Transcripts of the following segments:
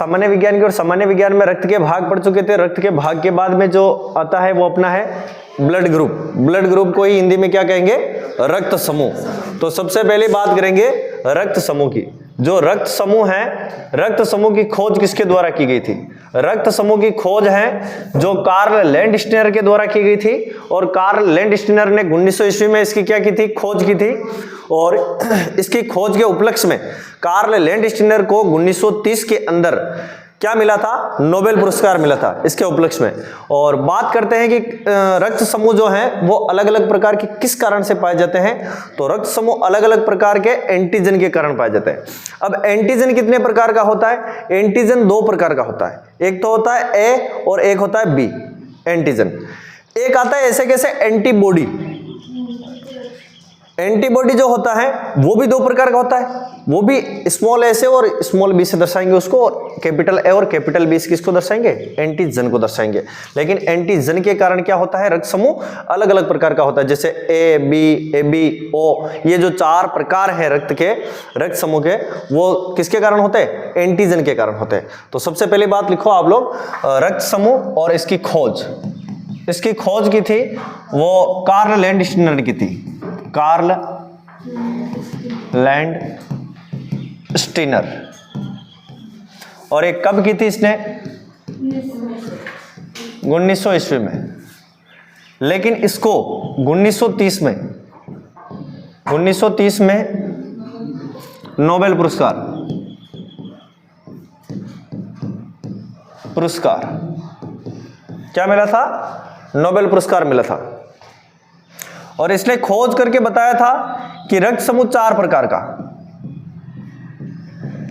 सामान्य विज्ञान की, और सामान्य विज्ञान में रक्त के भाग पढ़ चुके थे। रक्त के भाग के बाद में जो आता है वो अपना है ब्लड ग्रुप। ब्लड ग्रुप को ही हिंदी में क्या कहेंगे? रक्त समूह। तो सबसे पहले बात करेंगे रक्त समूह की। जो रक्त समूह है, रक्त समूह की खोज किसके द्वारा की गई थी? रक्त समूह की खोज है जो कार्ल लैंडस्टीनर के द्वारा की गई थी, और कार्ल लैंडस्टीनर ने 1900 ईस्वी में इसकी क्या की थी? खोज की थी। और इसकी खोज के उपलक्ष्य में कार्ल लैंडस्टीनर को 1930 के अंदर क्या मिला था? नोबेल पुरस्कार मिला था इसके उपलक्ष्य में। और बात करते हैं कि रक्त समूह जो हैं वो अलग अलग प्रकार के किस कारण से पाए जाते हैं? तो रक्त समूह अलग अलग प्रकार के एंटीजन के कारण पाए जाते हैं। अब एंटीजन कितने प्रकार का होता है? एंटीजन 2 प्रकार का होता है। एक तो होता है ए और एक होता है बी एंटीजन। एक आता है ऐसे कैसे? एंटीबॉडी। एंटीबॉडी जो होता है वो भी 2 प्रकार का होता है, वो भी स्मॉल ए से और स्मॉल बी से दर्शाएंगे उसको, और कैपिटल ए और कैपिटल बी से किसको दर्शाएंगे? एंटीजन को दर्शाएंगे। लेकिन एंटीजन के कारण क्या होता है? रक्त समूह अलग अलग प्रकार का होता है। जैसे ए बी ओ, ये जो 4 प्रकार हैं रक्त समूह के, वो किसके कारण होते हैं? एंटीजन के कारण होते हैं। तो सबसे पहली बात लिखो आप लोग, रक्त समूह और इसकी खोज की थी वो कार्ल लैंडस्टीनर की थी। Karl Landsteiner. और एक कब की थी इसने? 1900 ईस्वी में। लेकिन इसको 1930 में नोबेल पुरस्कार क्या मिला था? नोबेल पुरस्कार मिला था। और इसने खोज करके बताया था कि रक्त समूह 4 प्रकार का,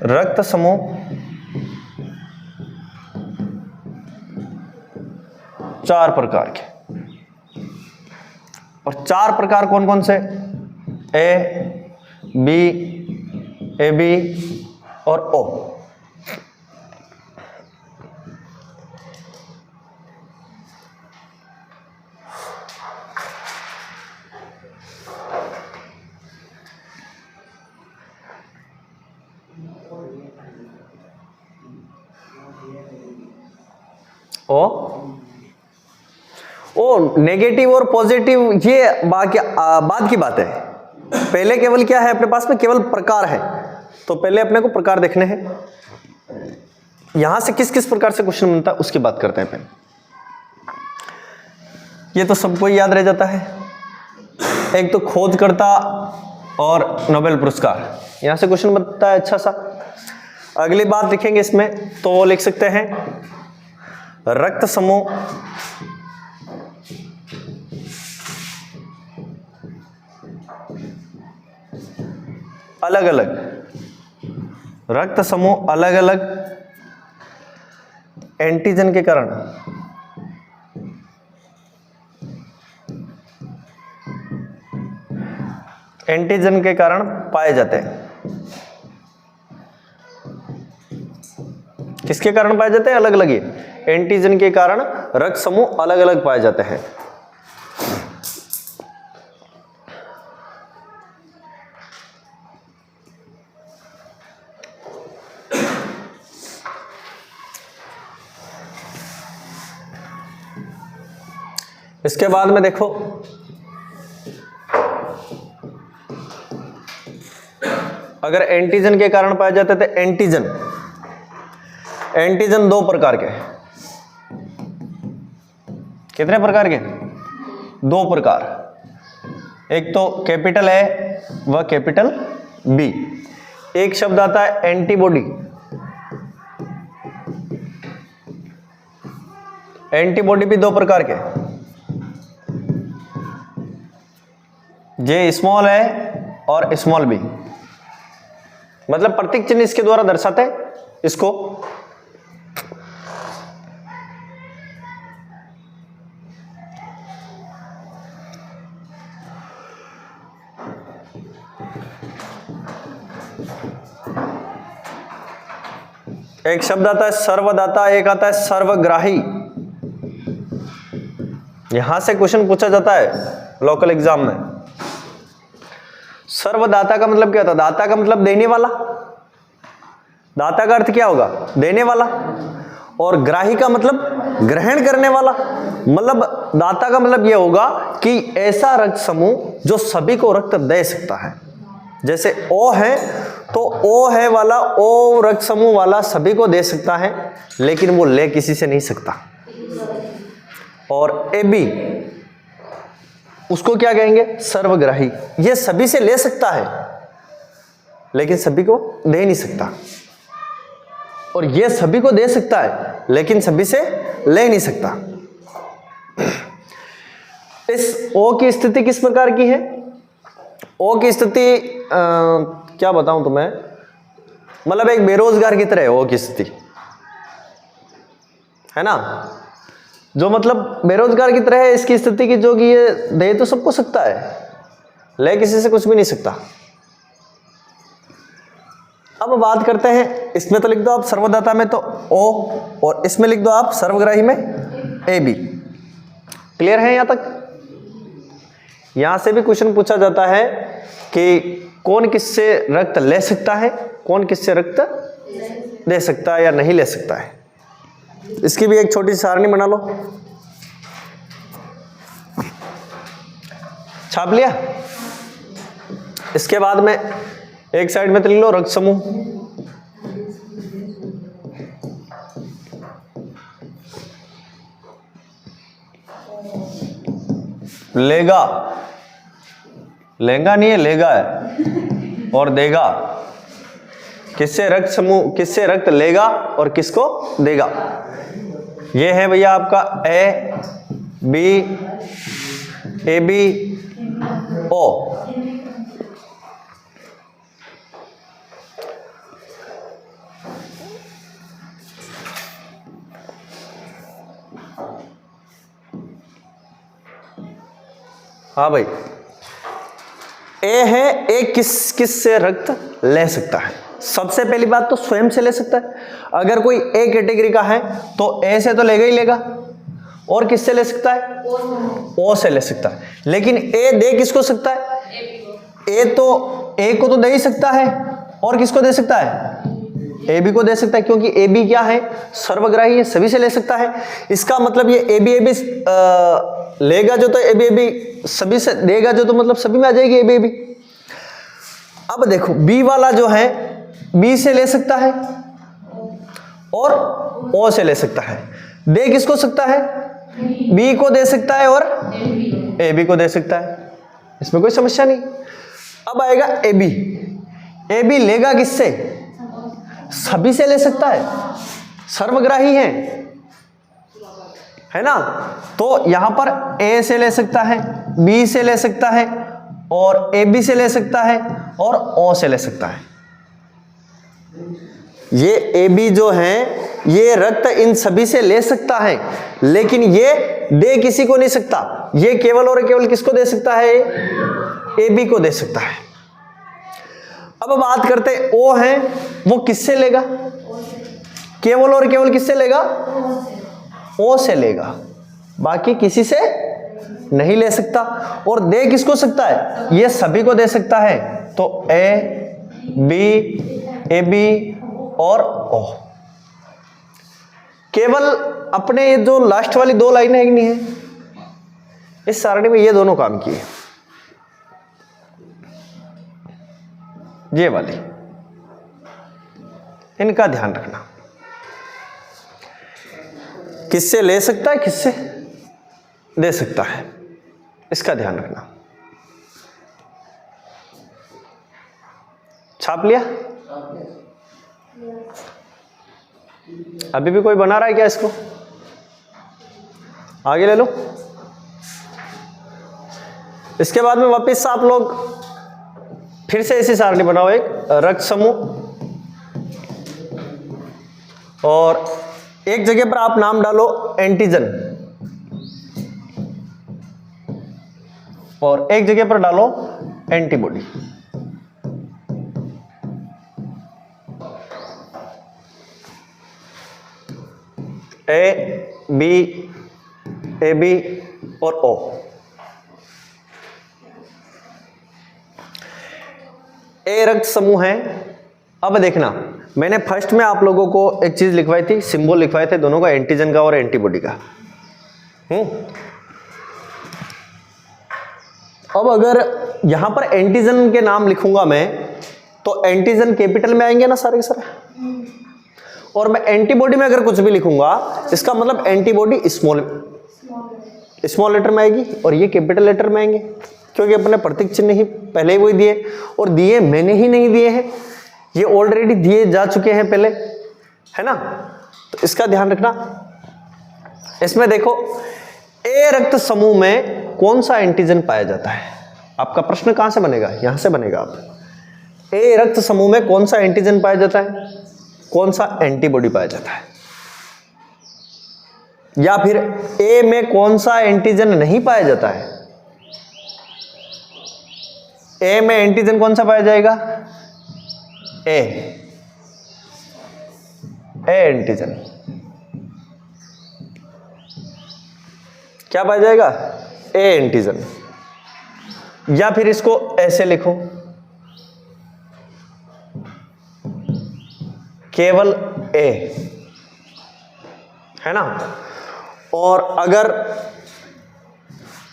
रक्त समूह 4 प्रकार के। और 4 प्रकार कौन कौन से? ए बी और ओ। ओ नेगेटिव और पॉजिटिव ये बाद की बात है। पहले केवल क्या है अपने पास में? केवल प्रकार है। तो पहले अपने को प्रकार देखने हैं। यहां से किस किस प्रकार से क्वेश्चन बनता है उसकी बात करते हैं पहले। ये तो सबको याद रह जाता है। एक तो खोजकर्ता और नोबेल पुरस्कार, यहां से क्वेश्चन बनता है अच्छा सा। अगली बात लिखेंगे इसमें तो वो लिख सकते हैं रक्त समूह अलग अलग, रक्त समूह अलग अलग एंटीजन के कारण पाए जाते हैं। किसके कारण पाए जाते हैं? अलग अलग। ये एंटीजन के कारण रक्त समूह अलग अलग पाए जाते हैं। इसके बाद में देखो अगर एंटीजन के कारण पाए जाते थे, एंटीजन 2 प्रकार के। कितने प्रकार के? 2 प्रकार। एक तो कैपिटल ए व कैपिटल बी। एक शब्द आता है एंटीबॉडी। एंटीबॉडी भी 2 प्रकार के, जे स्मॉल है और स्मॉल बी। मतलब प्रतीक चिन्ह इसके द्वारा दर्शाते हैं इसको। एक शब्द आता है सर्वदाता, एक आता है सर्वग्राही। यहां से क्वेश्चन पूछा जाता है लोकल एग्जाम में। सर्वदाता का मतलब क्या होता है? दाता का मतलब देने वाला। दाता का अर्थ क्या होगा? देने वाला। और ग्राही का मतलब ग्रहण करने वाला। मतलब दाता का मतलब यह होगा कि ऐसा रक्त समूह जो सभी को रक्त दे सकता है। जैसे ओ है तो ओ है वाला, ओ रक्त समूह वाला सभी को दे सकता है, लेकिन वो ले किसी से नहीं सकता। और ए बी, उसको क्या कहेंगे? सर्वग्राही। ये सभी से ले सकता है लेकिन सभी को दे नहीं सकता। और ये सभी को दे सकता है लेकिन सभी से ले नहीं सकता। इस ओ की स्थिति किस प्रकार की है? ओ की स्थिति क्या बताऊं तुम्हें, मतलब एक बेरोजगार की तरह है ओ की स्थिति, है ना? जो मतलब बेरोजगार की तरह है इसकी स्थिति की, जो कि ये दे तो सबको सकता है, ले किसी से कुछ भी नहीं सकता। अब बात करते हैं, इसमें तो लिख दो आप सर्वदाता में तो ओ, और इसमें लिख दो आप सर्वग्राही में ए बी। क्लियर है यहां तक? यहां से भी क्वेश्चन पूछा जाता है कि कौन किससे रक्त ले सकता है, कौन किससे रक्त दे सकता है या नहीं ले सकता है। इसकी भी एक छोटी सी सारणी बना लो, छाप लिया। इसके बाद में एक साइड में तो लिख लो रक्त समूह, लेगा, लेगा नहीं है, लेगा है, और देगा। किससे रक्त समूह, किससे रक्त लेगा और किसको देगा? ये है भैया आपका ए बी ओ। हाँ भाई, ए है, ए किस से रक्त ले सकता है? सबसे पहली बात तो स्वयं से ले सकता है। अगर कोई ए कैटेगरी का है तो ए से तो लेगा ही लेगा, और किससे ले सकता है? ओ से ले सकता है। लेकिन ए दे किसको सकता है? ए तो ए को तो दे ही सकता है, और किसको दे सकता है? ए बी को दे सकता है, क्योंकि ए बी क्या है? सर्वग्राही है, सभी से ले सकता है। इसका मतलब ये ए बी लेगा जो, तो ए बी सभी से देगा जो, तो मतलब सभी में आ जाएगी ए बी। अब देखो बी वाला जो है बी से ले सकता है और ओ से ले सकता है। दे किसको सकता है? बी को दे सकता है और ए बी को दे सकता है, इसमें कोई समस्या नहीं। अब आएगा ए बी, ए बी लेगा किससे? सभी से ले सकता है, सर्वग्राही है ना? तो यहां पर ए से ले सकता है, बी से ले सकता है, और ए बी से ले सकता है, और ओ से ले सकता है। ये ए बी जो है ये रक्त इन सभी से ले सकता है, लेकिन ये दे किसी को नहीं सकता। ये केवल और केवल किसको दे सकता है? ए बी को दे सकता है। अब बात करते हैं ओ है, वो किससे लेगा? केवल और केवल किससे लेगा? ओ से लेगा, बाकी किसी से नहीं ले सकता। और दे किसको सकता है? ये सभी को दे सकता है, तो ए बी और ओ। केवल अपने ये जो लास्ट वाली दो लाइनें है कि नहीं है, इस सारणी में ये दोनों काम किए, ये वाली, इनका ध्यान रखना। किससे ले सकता है, किससे दे सकता है, इसका ध्यान रखना। छाप लिया? अभी भी कोई बना रहा है क्या इसको? आगे ले लो। इसके बाद में वापस आप लोग फिर से ऐसी सारणी बनाओ, एक रक्त समूह, और एक जगह पर आप नाम डालो एंटीजन, और एक जगह पर डालो एंटीबॉडी। ए बी और ओ। ए रक्त समूह है। अब देखना, मैंने फर्स्ट में आप लोगों को एक चीज लिखवाई थी, सिंबल लिखवाए थे दोनों का, एंटीजन का और एंटीबॉडी का। अब अगर यहां पर एंटीजन के नाम लिखूंगा मैं, तो एंटीजन कैपिटल में आएंगे ना सारे के सारे, और मैं एंटीबॉडी में अगर कुछ भी लिखूंगा इसका मतलब एंटीबॉडी स्मॉल लेटर में आएगी और ये कैपिटल लेटर में आएंगे, क्योंकि अपने प्रतीक चिन्ह ही पहले ही वही दिए, और दिए मैंने ही नहीं दिए हैं, ये ऑलरेडी दिए जा चुके हैं पहले, है ना। तो इसका ध्यान रखना। इसमें देखो ए रक्त समूह में कौन सा एंटीजन पाया जाता है, आपका प्रश्न कहां से बनेगा, यहां से बनेगा। आप ए रक्त समूह में कौन सा एंटीजन पाया जाता है, कौन सा एंटीबॉडी पाया जाता है, या फिर ए में कौन सा एंटीजन नहीं पाया जाता है। ए में एंटीजन कौन सा पाया जाएगा, ए एंटीजन क्या पाया जाएगा, ए एंटीजन। या फिर इसको ऐसे लिखो, केवल ए, है ना। और अगर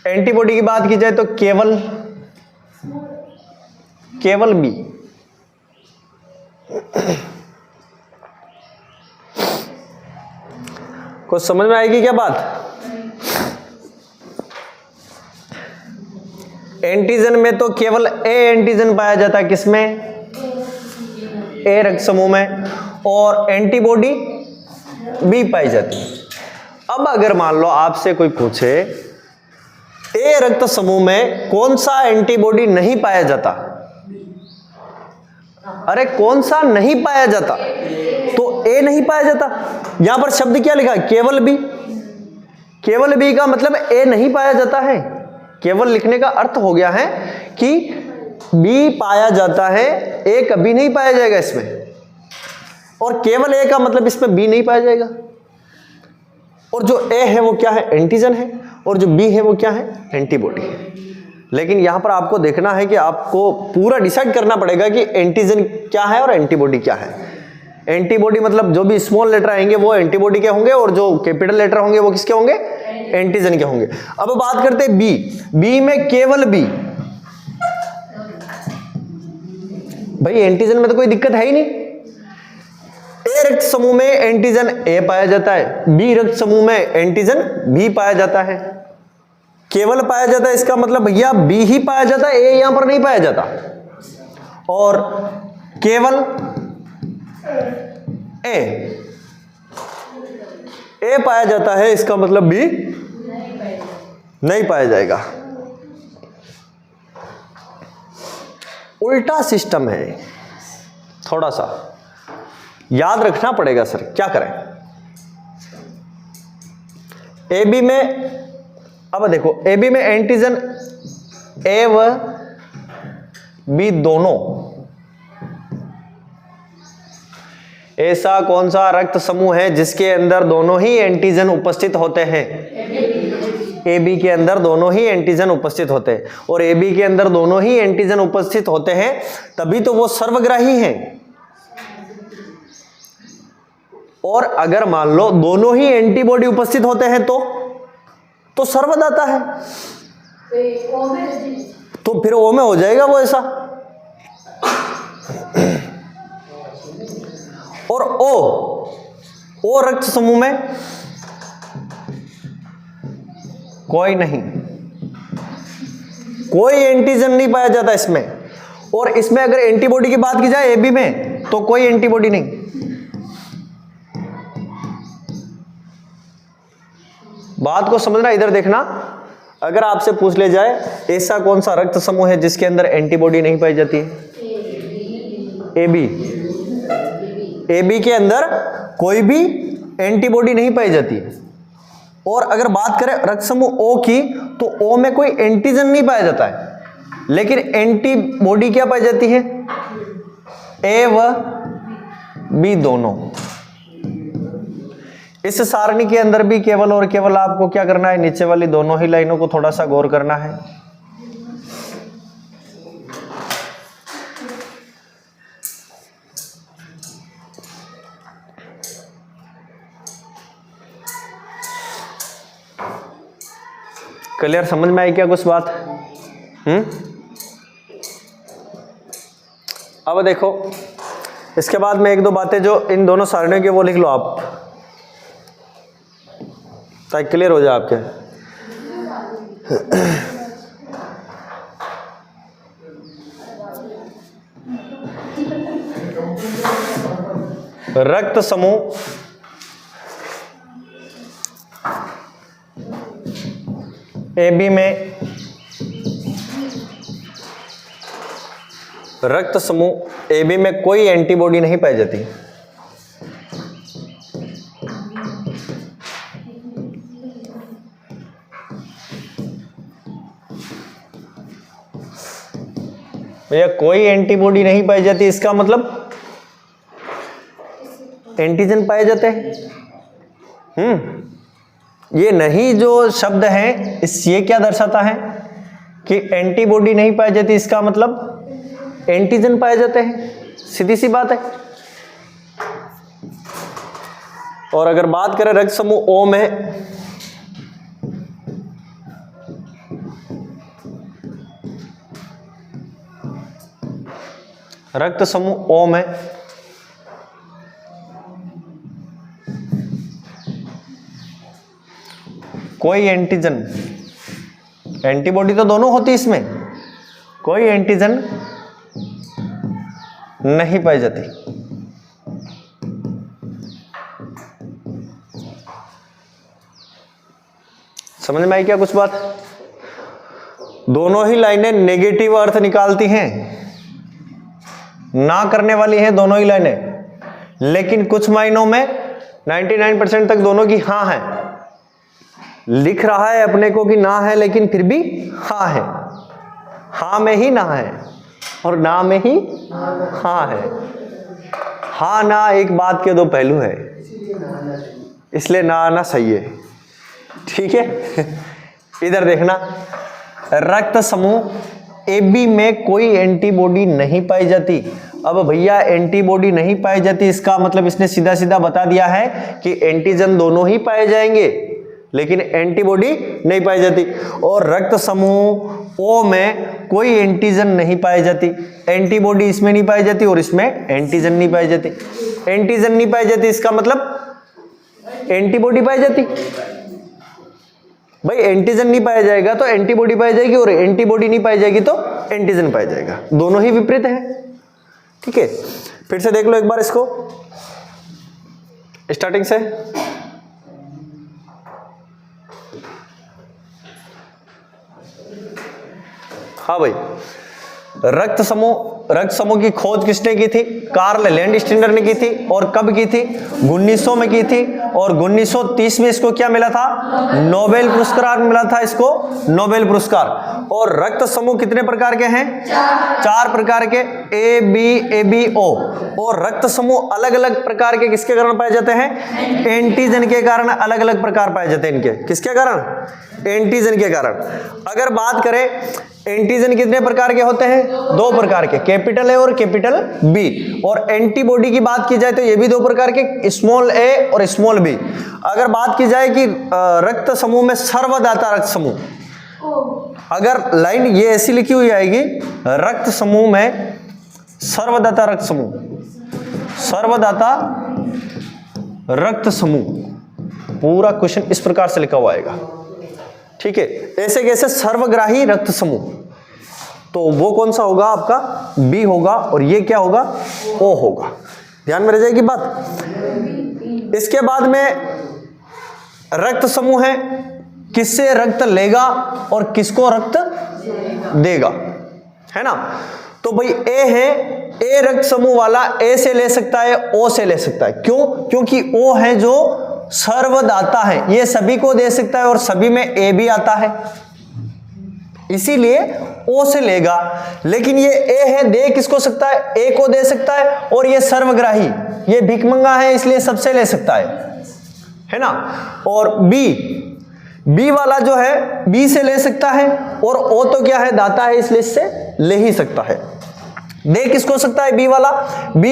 एंटीबॉडी की बात की जाए तो केवल बी। कुछ समझ में आएगी क्या बात। एंटीजन में तो केवल ए एंटीजन पाया जाता है, किसमें, ए रक्त समूह में, और एंटीबॉडी बी पाई जाती है। अब अगर मान लो आपसे कोई पूछे ए रक्त समूह में कौन सा एंटीबॉडी नहीं पाया जाता, अरे कौन सा नहीं पाया जाता, तो ए नहीं पाया जाता। यहां पर शब्द क्या लिखा है, केवल बी। केवल बी का मतलब ए नहीं पाया जाता है। केवल लिखने का अर्थ हो गया है कि बी पाया जाता है, ए कभी नहीं पाया जाएगा इसमें, और केवल ए का मतलब इसमें बी नहीं पाया जाएगा। और जो ए है वो क्या है, एंटीजन है, और जो बी है वो क्या है, एंटीबॉडी है। लेकिन यहां पर आपको देखना है कि आपको पूरा डिसाइड करना पड़ेगा कि एंटीजन क्या है और एंटीबॉडी क्या है। एंटीबॉडी मतलब जो भी स्मॉल लेटर आएंगे वो एंटीबॉडी के होंगे, और जो कैपिटल लेटर होंगे वो किसके होंगे, एंटीजन के होंगे। अब बात करते हैं बी। बी में केवल बी, भाई एंटीजन में तो कोई दिक्कत है ही नहीं। ए रक्त समूह में एंटीजन ए पाया जाता है, बी रक्त समूह में एंटीजन बी पाया जाता है। केवल पाया जाता है इसका मतलब भैया बी ही पाया जाता है, ए यहां पर नहीं पाया जाता। और केवल ए पाया जाता है, इसका मतलब बी नहीं पाया जाएगा। उल्टा सिस्टम है, थोड़ा सा याद रखना पड़ेगा। सर क्या करें, ए बी में, अब देखो ए बी में एंटीजन ए व बी दोनों, ऐसा कौन सा रक्त समूह है जिसके अंदर दोनों ही एंटीजन उपस्थित होते हैं, ए बी के अंदर दोनों ही एंटीजन उपस्थित होते हैं। और ए बी के अंदर दोनों ही एंटीजन उपस्थित होते हैं तभी तो वो सर्वग्राही हैं। और अगर मान लो दोनों ही एंटीबॉडी उपस्थित होते हैं तो सर्वदाता है, तो फिर ओ में हो जाएगा वो ऐसा। और ओ रक्त समूह में कोई नहीं, कोई एंटीजन नहीं पाया जाता इसमें। और इसमें अगर एंटीबॉडी की बात की जाए एबी में तो कोई एंटीबॉडी नहीं। बात को समझना, इधर देखना। अगर आपसे पूछ ले जाए ऐसा कौन सा रक्त समूह है जिसके अंदर एंटीबॉडी नहीं पाई जाती है, एबी। एबी के अंदर कोई भी एंटीबॉडी नहीं पाई जाती है। और अगर बात करें रक्त समूह ओ की तो ओ में कोई एंटीजन नहीं पाया जाता है, लेकिन एंटीबॉडी क्या पाई जाती है, ए व बी दोनों। इस सारणी के अंदर भी केवल और केवल आपको क्या करना है, नीचे वाली दोनों ही लाइनों को थोड़ा सा गौर करना है। क्लियर, समझ में आई क्या कुछ बात? अब देखो इसके बाद में एक दो बातें जो इन दोनों सारणियों की वो लिख लो आप, ताकि क्लियर हो जाए आपके। रक्त समूह AB में, रक्त समूह AB में कोई एंटीबॉडी नहीं पाई जाती। भैया कोई एंटीबॉडी नहीं पाई जाती, इसका मतलब एंटीजन पाए जाते हैं। ये नहीं जो शब्द है इस ये क्या दर्शाता है कि एंटीबॉडी नहीं पाई जाती, इसका मतलब एंटीजन पाए जाते हैं, सीधी सी बात है। और अगर बात करें रक्त समूह O में, रक्त समूह O में कोई एंटीजन, एंटीबॉडी तो दोनों होती इसमें, कोई एंटीजन नहीं पाई जाती। समझ में आई क्या कुछ बात? दोनों ही लाइनें नेगेटिव अर्थ निकालती हैं, ना करने वाली हैं दोनों ही लाइनें, लेकिन कुछ मायनों में 99% तक दोनों की हाँ है। लिख रहा है अपने को कि ना है, लेकिन फिर भी हाँ है, हाँ में ही ना है और ना में ही हाँ है। हाँ ना एक बात के दो पहलू है, इसलिए ना आना सही है, ठीक है। इधर देखना, रक्त समूह AB में कोई एंटीबॉडी नहीं पाई जाती। अब भैया एंटीबॉडी नहीं पाई जाती, इसका मतलब इसने सीधा सीधा बता दिया है कि एंटीजन दोनों ही पाए जाएंगे, लेकिन एंटीबॉडी नहीं पाई जाती। और रक्त समूह O में कोई एंटीजन नहीं पाई जाती, एंटीबॉडी इसमें नहीं पाई जाती और इसमें एंटीजन नहीं पाई जाती। एंटीजन नहीं पाई जाती, इसका मतलब एंटीबॉडी पाई जाती। भाई एंटीजन नहीं पाया जाएगा तो एंटीबॉडी पाई जाएगी, और एंटीबॉडी नहीं पाई जाएगी तो एंटीजन पाया जाएगा, दोनों ही विपरीत है, ठीक है। फिर से देख लो एक बार इसको स्टार्टिंग से। हाँ भाई, रक्त समूह की खोज किसने की थी? कार्ल लैंडस्टीनर ने की थी। और कब की थी? 1900 में की थी। और 1930 में इसको क्या मिला था? नोबेल पुरस्कार मिला था इसको, नोबेल पुरस्कार। और रक्त समूह कितने प्रकार के हैं? 4 प्रकार के, A B A B O। और रक्त समूह अलग अलग प्रकार के किसके कारण पाए जाते हैं? एंटीजन के कारण अलग अलग प्रकार पाए जाते हैं इनके। किसके कारण? एंटीजन के कारण। अगर बात करें एंटीजन कितने प्रकार के होते हैं? 2 प्रकार के, कैपिटल A और कैपिटल B। और एंटीबॉडी की बात की जाए तो ये भी 2 प्रकार के, स्मॉल a और स्मॉल b। अगर बात की जाए कि रक्त समूह में सर्वदाता रक्त समूह, अगर लाइन ये ऐसी लिखी हुई आएगी, रक्त समूह में सर्वदाता रक्त समूह, सर्वदाता रक्त समूह, पूरा क्वेश्चन इस प्रकार से लिखा हुआ आएगा, ठीक है। ऐसे कैसे? सर्वग्राही रक्त समूह, तो वो कौन सा होगा? आपका बी होगा। और ये क्या होगा? ओ होगा। ध्यान में रह जाएगी बात। इसके बाद में रक्त समूह है, किससे रक्त लेगा और किसको रक्त देगा, है ना। तो भाई ए है, ए रक्त समूह वाला ए से ले सकता है, ओ से ले सकता है। क्यों? क्योंकि ओ है जो सर्वदाता है, ये सभी को दे सकता है और सभी में ए भी आता है, इसीलिए ओ से लेगा। लेकिन ये ए है, दे किसको सकता है? ए को दे सकता है। और ये सर्वग्राही, ये भिखमंगा है, इसलिए सबसे ले सकता है ना। और बी वाला जो है बी से ले सकता है, और ओ तो क्या है? दाता है, इसलिए इससे ले ही सकता है। दे किसको सकता है? बी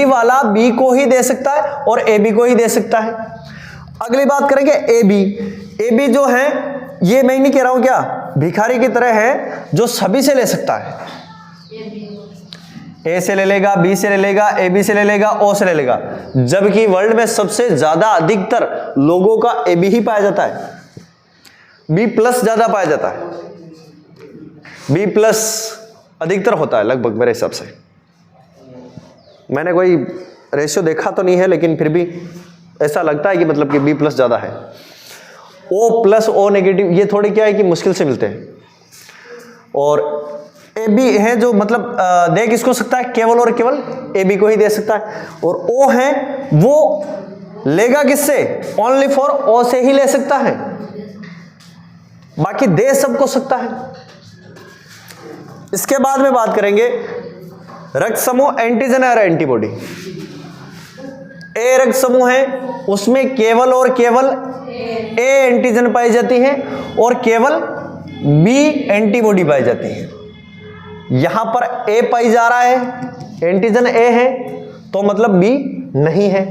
वाला बी को ही दे सकता है और ए बी को ही दे सकता है। अगली बात करेंगे ए बी जो है ये मैं नहीं कह रहा हूं क्या भिखारी की तरह है जो सभी से ले सकता है, ए से ले लेगा, बी से ले लेगा, ए बी से ले लेगा, ओ से ले लेगा, जबकि वर्ल्ड में सबसे ज्यादा अधिकतर लोगों का ए बी ही पाया जाता है, बी प्लस ज्यादा पाया जाता है, बी प्लस अधिकतर होता है लगभग मेरे हिसाब से। मैंने कोई रेशियो देखा तो नहीं है लेकिन फिर भी ऐसा लगता है कि मतलब कि बी प्लस ज्यादा है। ओ प्लस ओ नेगेटिव ये थोड़े क्या है कि मुश्किल से मिलते हैं, और ए बी है जो मतलब दे किसको सकता है, केवल और केवल ए बी को ही दे सकता है, और ओ है वो लेगा किससे, ओनली फॉर ओ से ही ले सकता है, बाकी दे सबको सकता है। इसके बाद में बात करेंगे रक्त समूह एंटीजन और एंटीबॉडी। ए रक्त समूह है उसमें केवल और केवल ए एंटीजन पाई जाती है और केवल बी एंटीबॉडी पाई जाती है। यहां पर ए पाई जा रहा है, एंटीजन ए है तो मतलब बी नहीं है,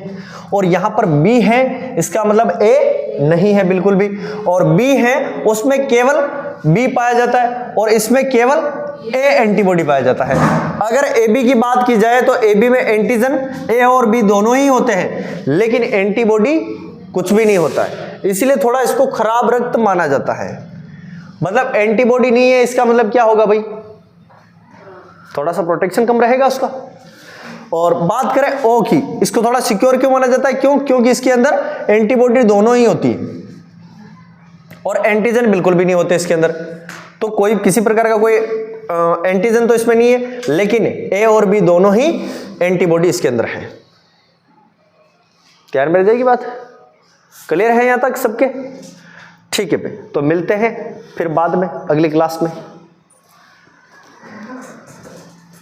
और यहां पर बी है इसका मतलब ए नहीं है बिल्कुल भी, और बी है उसमें केवल बी पाया जाता है और इसमें केवल ए एंटीबॉडी पाया जाता है। अगर ए बी की बात की जाए तो ए बी में एंटीजन ए और बी दोनों ही होते हैं लेकिन एंटीबॉडी कुछ भी नहीं होता है, इसलिए थोड़ा इसको खराब रक्त माना जाता है। मतलब एंटीबॉडी नहीं है इसका मतलब क्या होगा भाई, थोड़ा सा प्रोटेक्शन कम रहेगा उसका। और बात करें ओ की, इसको थोड़ा सिक्योर क्यों माना जाता है, क्यों, क्योंकि इसके अंदर एंटीबॉडी दोनों ही होती है और एंटीजन बिल्कुल भी नहीं होते इसके अंदर, तो कोई किसी प्रकार का कोई एंटीजन तो इसमें नहीं है लेकिन ए और बी दोनों ही एंटीबॉडी इसके अंदर है। क्या मिल जाएगी बात, क्लियर है यहां तक सबके, ठीक है। तो मिलते हैं फिर बाद में अगली क्लास में।